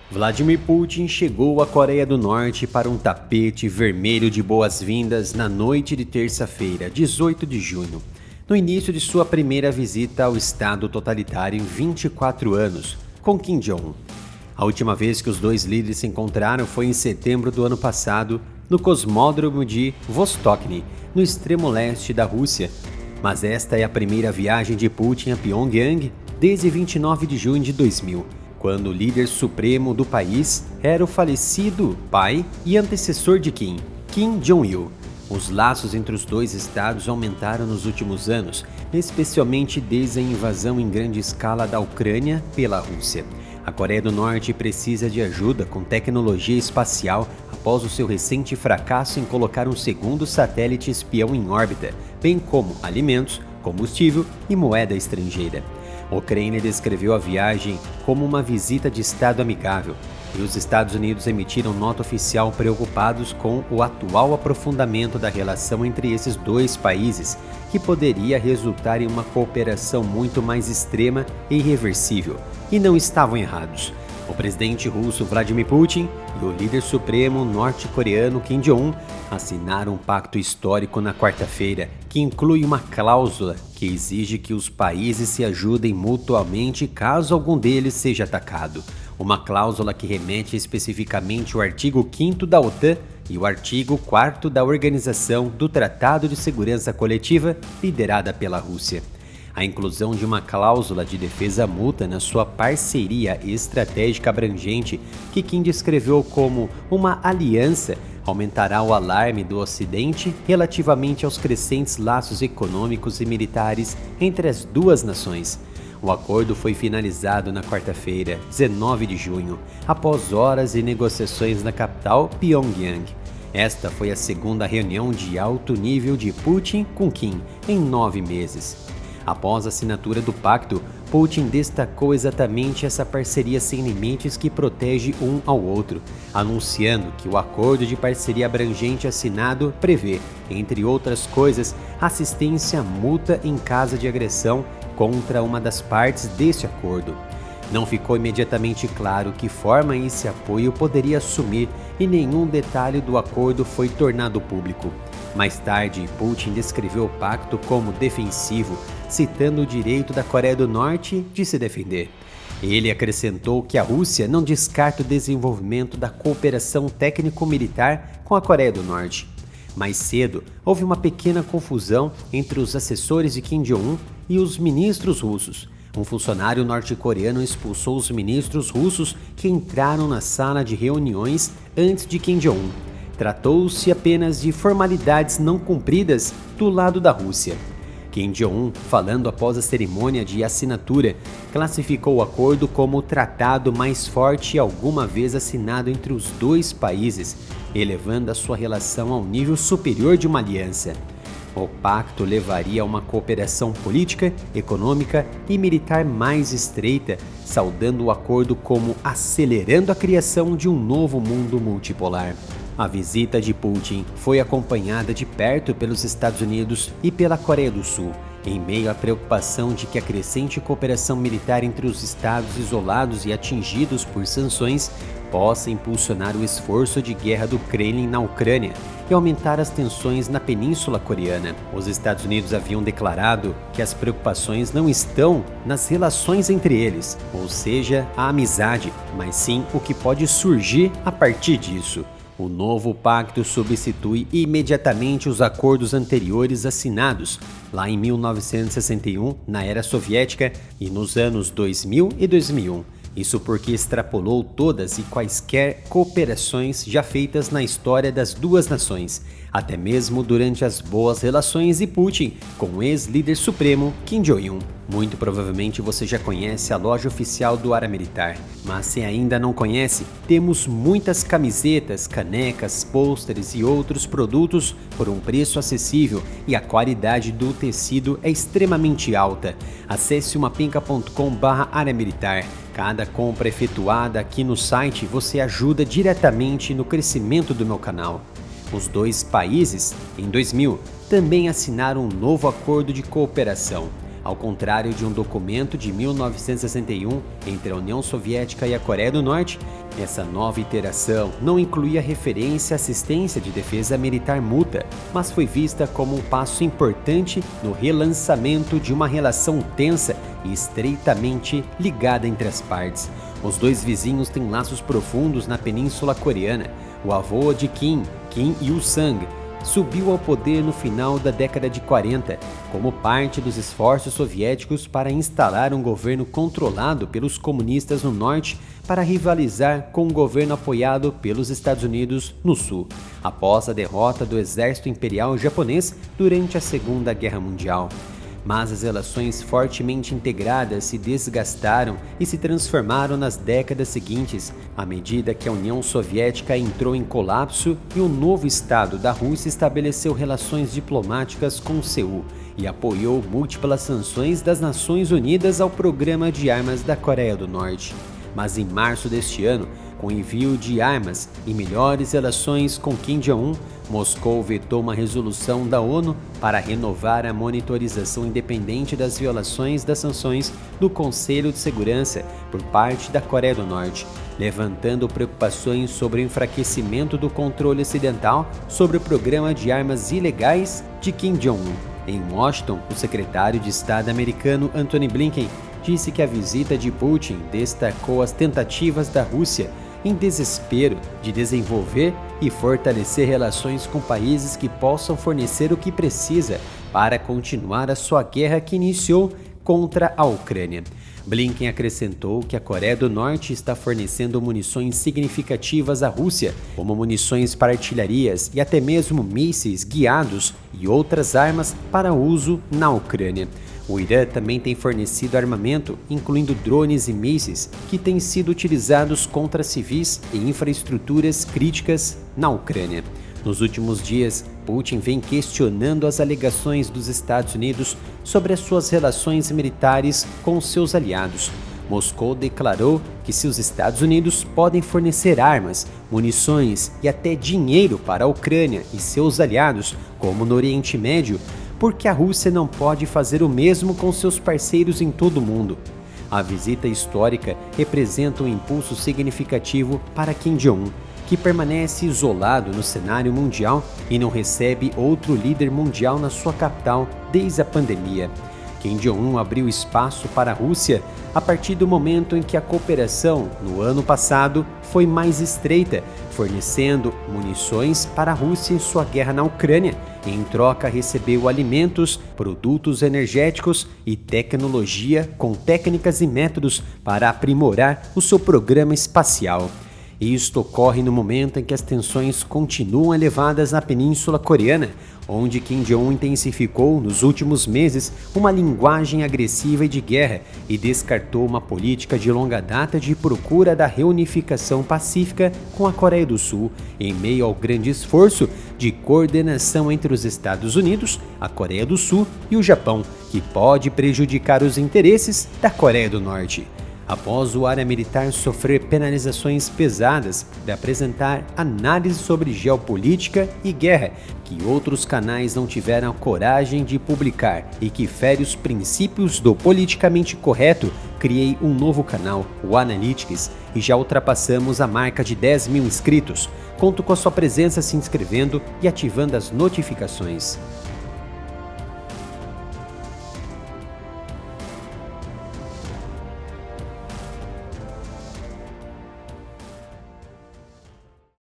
Vladimir Putin chegou à Coreia do Norte para um tapete vermelho de boas-vindas na noite de terça-feira, 18 de junho, no início de sua primeira visita ao estado totalitário em 24 anos, com Kim Jong-un. A última vez que os dois líderes se encontraram foi em setembro do ano passado, no cosmódromo de Vostokny, no extremo leste da Rússia. Mas esta é a primeira viagem de Putin a Pyongyang desde 29 de junho de 2000. Quando o líder supremo do país era o falecido pai e antecessor de Kim Jong-il. Os laços entre os dois estados aumentaram nos últimos anos, especialmente desde a invasão em grande escala da Ucrânia pela Rússia. A Coreia do Norte precisa de ajuda com tecnologia espacial após o seu recente fracasso em colocar um segundo satélite espião em órbita, bem como alimentos, combustível e moeda estrangeira. A Ucrânia descreveu a viagem como uma visita de estado amigável, e os Estados Unidos emitiram nota oficial preocupados com o atual aprofundamento da relação entre esses dois países, que poderia resultar em uma cooperação muito mais extrema e irreversível. E não estavam errados. O presidente russo Vladimir Putin e o líder supremo norte-coreano Kim Jong-un assinaram um pacto histórico na quarta-feira, que inclui uma cláusula que exige que os países se ajudem mutuamente caso algum deles seja atacado. Uma cláusula que remete especificamente ao artigo 5º da OTAN e o artigo 4º da Organização do Tratado de Segurança Coletiva, liderada pela Rússia. A inclusão de uma cláusula de defesa mútua na sua parceria estratégica abrangente, que Kim descreveu como uma aliança, aumentará o alarme do Ocidente relativamente aos crescentes laços econômicos e militares entre as duas nações. O acordo foi finalizado na quarta-feira, 19 de junho, após horas de negociações na capital Pyongyang. Esta foi a segunda reunião de alto nível de Putin com Kim em 9 meses. Após a assinatura do pacto, Putin destacou exatamente essa parceria sem limites que protege um ao outro, anunciando que o acordo de parceria abrangente assinado prevê, entre outras coisas, assistência mútua em caso de agressão contra uma das partes deste acordo. Não ficou imediatamente claro que forma esse apoio poderia assumir e nenhum detalhe do acordo foi tornado público. Mais tarde, Putin descreveu o pacto como defensivo, citando o direito da Coreia do Norte de se defender. Ele acrescentou que a Rússia não descarta o desenvolvimento da cooperação técnico-militar com a Coreia do Norte. Mais cedo, houve uma pequena confusão entre os assessores de Kim Jong-un e os ministros russos. Um funcionário norte-coreano expulsou os ministros russos que entraram na sala de reuniões antes de Kim Jong-un. Tratou-se apenas de formalidades não cumpridas do lado da Rússia. Kim Jong-un, falando após a cerimônia de assinatura, classificou o acordo como o tratado mais forte alguma vez assinado entre os dois países, elevando a sua relação ao nível superior de uma aliança. O pacto levaria a uma cooperação política, econômica e militar mais estreita, saudando o acordo como acelerando a criação de um novo mundo multipolar. A visita de Putin foi acompanhada de perto pelos Estados Unidos e pela Coreia do Sul, em meio à preocupação de que a crescente cooperação militar entre os estados isolados e atingidos por sanções possa impulsionar o esforço de guerra do Kremlin na Ucrânia e aumentar as tensões na Península Coreana. Os Estados Unidos haviam declarado que as preocupações não estão nas relações entre eles, ou seja, a amizade, mas sim o que pode surgir a partir disso. O novo pacto substitui imediatamente os acordos anteriores assinados, lá em 1961, na era soviética, e nos anos 2000 e 2001. Isso porque extrapolou todas e quaisquer cooperações já feitas na história das duas nações, até mesmo durante as boas relações de Putin com o ex-líder supremo Kim Jong-un. Muito provavelmente você já conhece a loja oficial do Ara Militar, mas se ainda não conhece, temos muitas camisetas, canecas, pôsteres e outros produtos por um preço acessível e a qualidade do tecido é extremamente alta. Acesse mapenca.com/aramilitar. Cada compra efetuada aqui no site você ajuda diretamente no crescimento do meu canal. Os dois países, em 2000, também assinaram um novo acordo de cooperação. Ao contrário de um documento de 1961 entre a União Soviética e a Coreia do Norte, essa nova iteração não incluía referência à assistência de defesa militar mútua, mas foi vista como um passo importante no relançamento de uma relação tensa e estreitamente ligada entre as partes. Os dois vizinhos têm laços profundos na Península Coreana. O avô de Kim Il-sung, subiu ao poder no final da década de 40, como parte dos esforços soviéticos para instalar um governo controlado pelos comunistas no norte para rivalizar com um governo apoiado pelos Estados Unidos no sul, após a derrota do exército imperial japonês durante a Segunda Guerra Mundial. Mas as relações fortemente integradas se desgastaram e se transformaram nas décadas seguintes, à medida que a União Soviética entrou em colapso e o novo Estado da Rússia estabeleceu relações diplomáticas com Seul e apoiou múltiplas sanções das Nações Unidas ao programa de armas da Coreia do Norte. Mas em março deste ano, com o envio de armas e melhores relações com Kim Jong-un, Moscou vetou uma resolução da ONU para renovar a monitorização independente das violações das sanções do Conselho de Segurança por parte da Coreia do Norte, levantando preocupações sobre o enfraquecimento do controle ocidental sobre o programa de armas ilegais de Kim Jong-un. Em Washington, o secretário de Estado americano Antony Blinken disse que a visita de Putin destacou as tentativas da Rússia em desespero de desenvolver e fortalecer relações com países que possam fornecer o que precisa para continuar a sua guerra que iniciou contra a Ucrânia. Blinken acrescentou que a Coreia do Norte está fornecendo munições significativas à Rússia, como munições para artilharias e até mesmo mísseis guiados e outras armas para uso na Ucrânia. O Irã também tem fornecido armamento, incluindo drones e mísseis, que têm sido utilizados contra civis e infraestruturas críticas na Ucrânia. Nos últimos dias, Putin vem questionando as alegações dos Estados Unidos sobre as suas relações militares com seus aliados. Moscou declarou que se os Estados Unidos podem fornecer armas, munições e até dinheiro para a Ucrânia e seus aliados, como no Oriente Médio, porque a Rússia não pode fazer o mesmo com seus parceiros em todo o mundo. A visita histórica representa um impulso significativo para Kim Jong-un, que permanece isolado no cenário mundial e não recebe outro líder mundial na sua capital desde a pandemia. Kim Jong-un abriu espaço para a Rússia a partir do momento em que a cooperação, no ano passado, foi mais estreita, fornecendo munições para a Rússia em sua guerra na Ucrânia. E em troca recebeu alimentos, produtos energéticos e tecnologia com técnicas e métodos para aprimorar o seu programa espacial. Isto ocorre no momento em que as tensões continuam elevadas na Península Coreana, onde Kim Jong-un intensificou nos últimos meses uma linguagem agressiva e de guerra e descartou uma política de longa data de procura da reunificação pacífica com a Coreia do Sul, em meio ao grande esforço de coordenação entre os Estados Unidos, a Coreia do Sul e o Japão, que pode prejudicar os interesses da Coreia do Norte. Após o área militar sofrer penalizações pesadas por apresentar análise sobre geopolítica e guerra, que outros canais não tiveram a coragem de publicar e que fere os princípios do politicamente correto, criei um novo canal, o Analytics, e já ultrapassamos a marca de 10 mil inscritos. Conto com a sua presença se inscrevendo e ativando as notificações.